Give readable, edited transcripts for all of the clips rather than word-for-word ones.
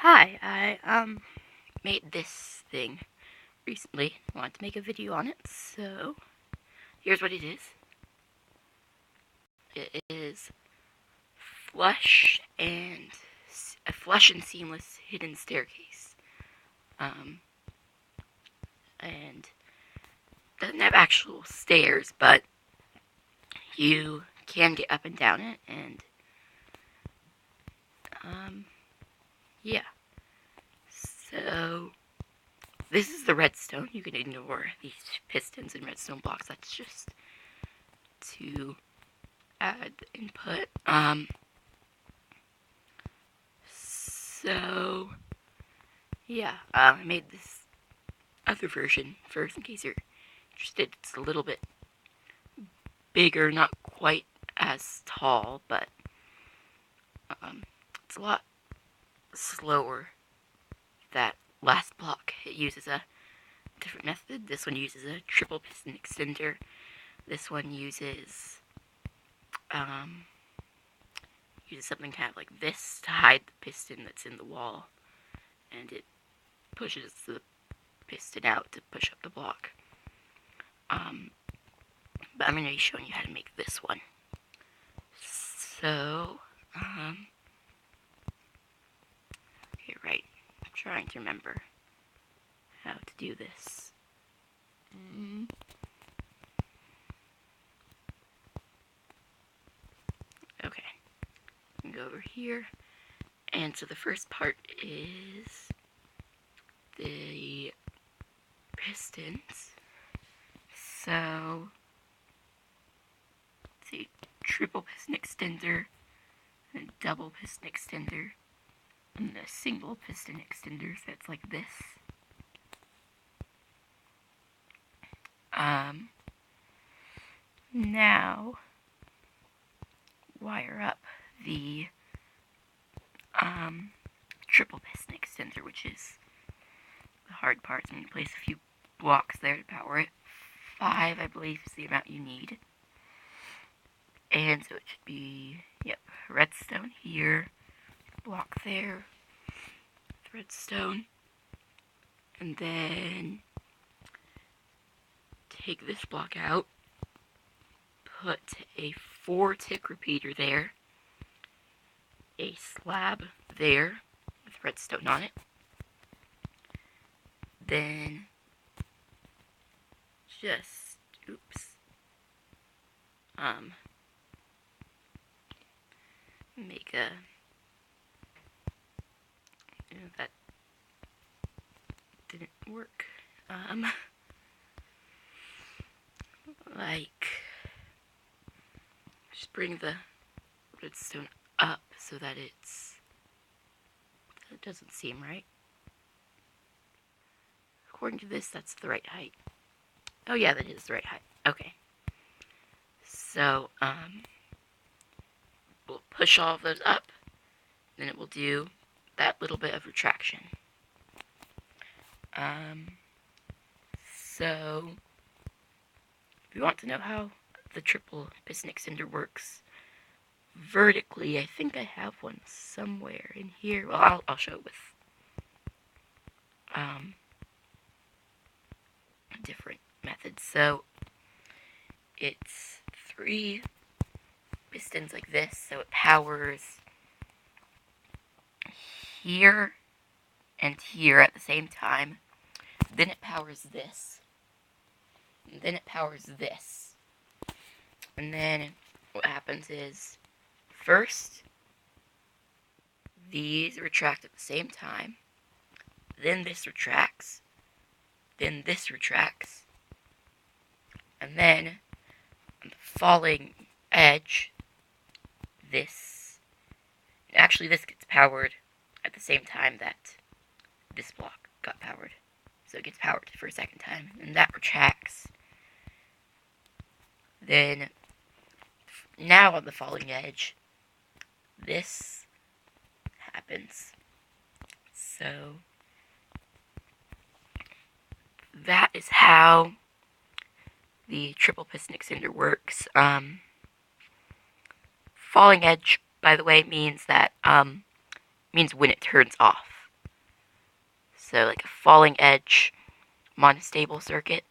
Hi, I made this thing recently. I wanted to make a video on it, so here's what it is. It is a flush and seamless hidden staircase. And doesn't have actual stairs, but you can get up and down it, and yeah. So this is the redstone. You can ignore these pistons and redstone blocks. That's just to add input. So yeah, I made this other version first in case you're interested. It's a little bit bigger, not quite as tall, but it's a lot slower. That last block, it uses a different method. This one uses a triple piston extender. This one uses something kind of like this to hide the piston that's in the wall, and it pushes the piston out to push up the block. But I'm going to be showing you how to make this one. So, okay, right. I'm trying to remember how to do this. Okay, I can go over here. And so the first part is the pistons. So, let's see, triple piston extender, a double piston extender, and a single piston extender, so it's like this. Now, wire up the triple piston extender, which is the hard part. I'm going to place a few blocks there to power it. 5, I believe, is the amount you need. And so it should be, yep, redstone here, block there, redstone, and then take this block out, put a 4-tick repeater there, a slab there with redstone on it, then just, make a, that didn't work, like, just bring the redstone up so that it doesn't seem right. According to this, that's the right height. Oh yeah, that is the right height. Okay. So, we'll push all of those up, then it will do that little bit of retraction. So, if you want to know how the triple piston extender works vertically, I think I have one somewhere in here. Well, I'll show it with different methods. So it's 3 pistons like this, so it powers here and here at the same time. Then it powers this. And then it powers this. And then what happens is, first, these retract at the same time. Then this retracts. Then this retracts. And then, on the falling edge, this gets powered at the same time that this block got powered. So it gets powered for a second time, and that retracts. Then, now on the falling edge, this happens. So, that is how the triple piston extender works. Falling edge, by the way, means that means when it turns off. So like a falling edge monostable circuit,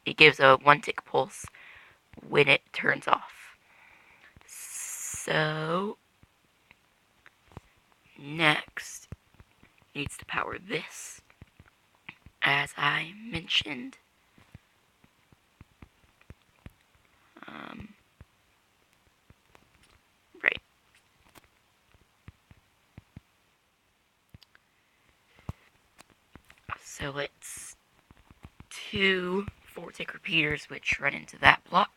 it gives a 1-tick pulse when it turns off. So next needs to power this, as I mentioned. Right. So it's 2 4-tick repeaters which run into that block,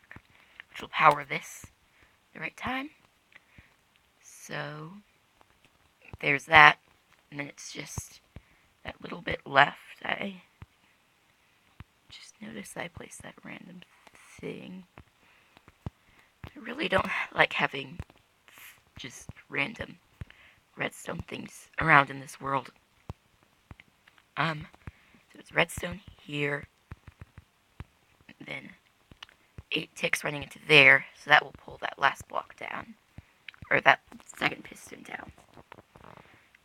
which will power this at the right time. So there's that, and then it's just that little bit left. I just noticed I placed that random thing. I really don't like having just random redstone things around in this world. So it's redstone here, then 8 ticks running into there, so that will pull that last block down, or that second piston down.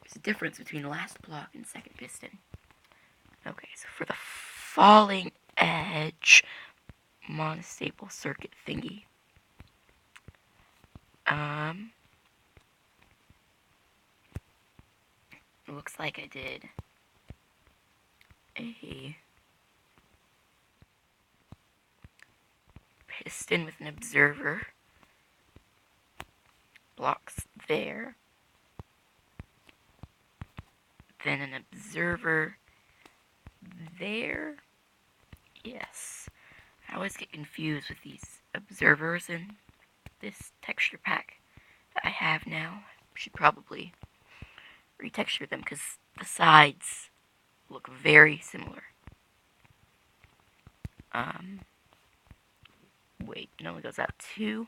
There's a difference between last block and second piston. Okay, so for the falling edge monostable circuit thingy, it looks like I did a piston with an observer, blocks there, then an observer there. Yes, I always get confused with these observers in this texture pack that I have now. I should probably retexture them because the sides look very similar. Wait, it only goes out 2.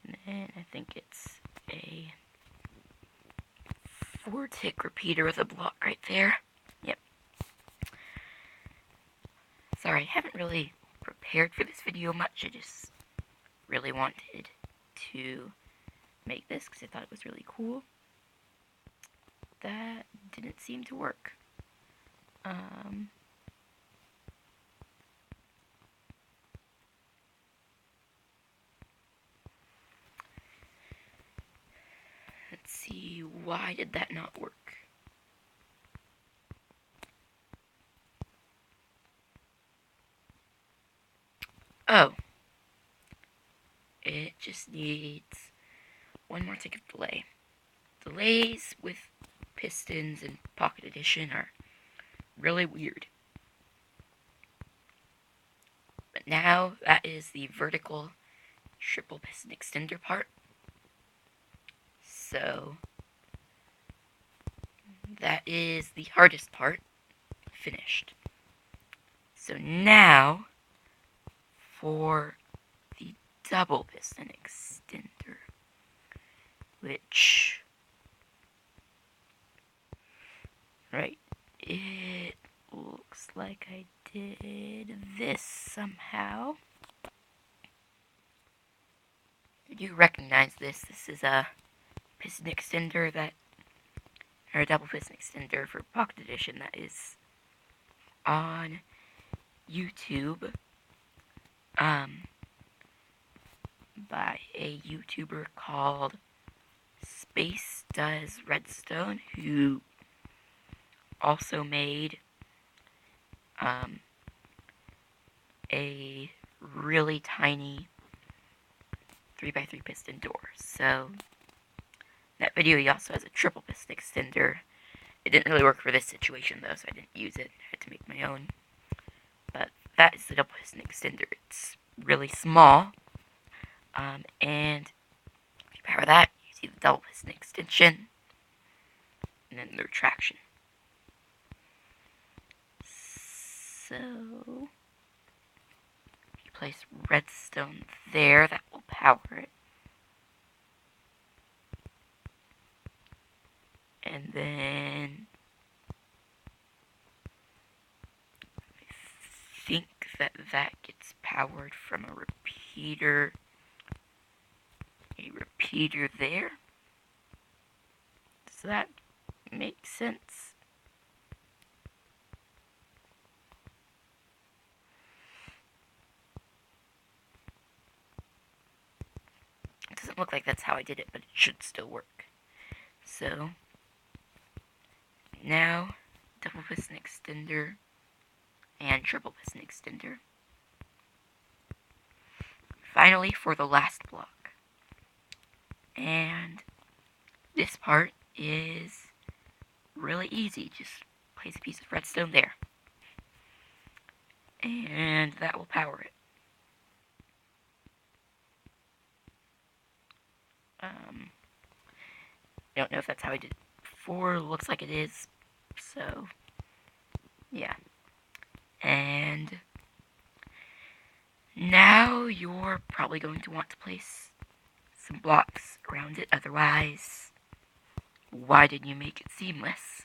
And then I think it's a 4-tick repeater with a block right there. Yep. Sorry, I haven't really prepared for this video much. I just really wanted to make this because I thought it was really cool. That didn't seem to work. Let's see, why did that not work? Oh. It just needs 1 more tick of delay. Delays with pistons and Pocket Edition are really weird. But now that is the vertical triple piston extender part. So that is the hardest part finished. So now for the double piston extender, which, right, it looks like I did this somehow. You recognize this. This is a piston extender or a double piston extender for Pocket Edition that is on YouTube by a YouTuber called Space Does Redstone, who also made a really tiny 3x3 piston door. So that video, he also has a triple piston extender. It didn't really work for this situation though, so I didn't use it. I had to make my own. But that is the double piston extender. It's really small. And if you power that, you see the double piston extension, and then the retraction. So if you place redstone there, that will power it. And then I think that gets powered from a repeater there. Does that make sense? It doesn't look like that's how I did it, but it should still work. So, now, double piston extender and triple piston extender. Finally, for the last block. And this part is really easy. Just place a piece of redstone there. And that will power it. I don't know if that's how I did it before. Looks like it is. So, yeah. And now you're probably going to want to place some blocks around it. Otherwise, why didn't you make it seamless?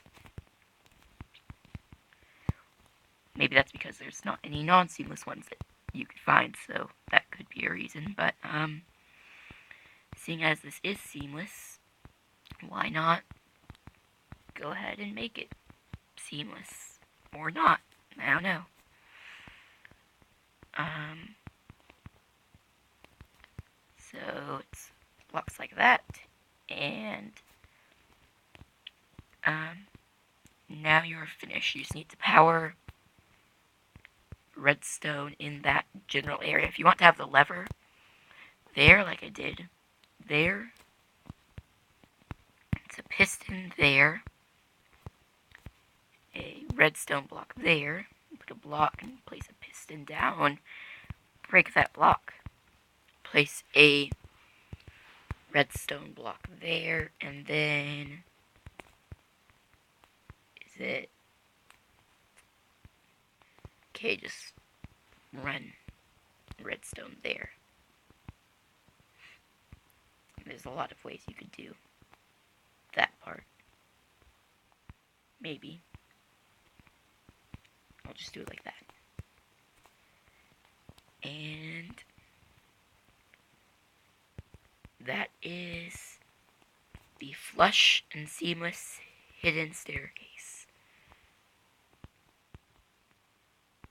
Maybe that's because there's not any non-seamless ones that you could find, so that could be a reason. But, seeing as this is seamless, why not go ahead and make it seamless? Or not. I don't know. So it's blocks like that, and now you're finished. You just need to power redstone in that general area. If you want to have the lever there, like I did there, it's a piston there, a redstone block there, put a block and place a piston down, break that block, place a redstone block there, and then is it okay, just run redstone there. There's a lot of ways you could do that part. Maybe I'll just do it like that. And that is the flush and seamless hidden staircase.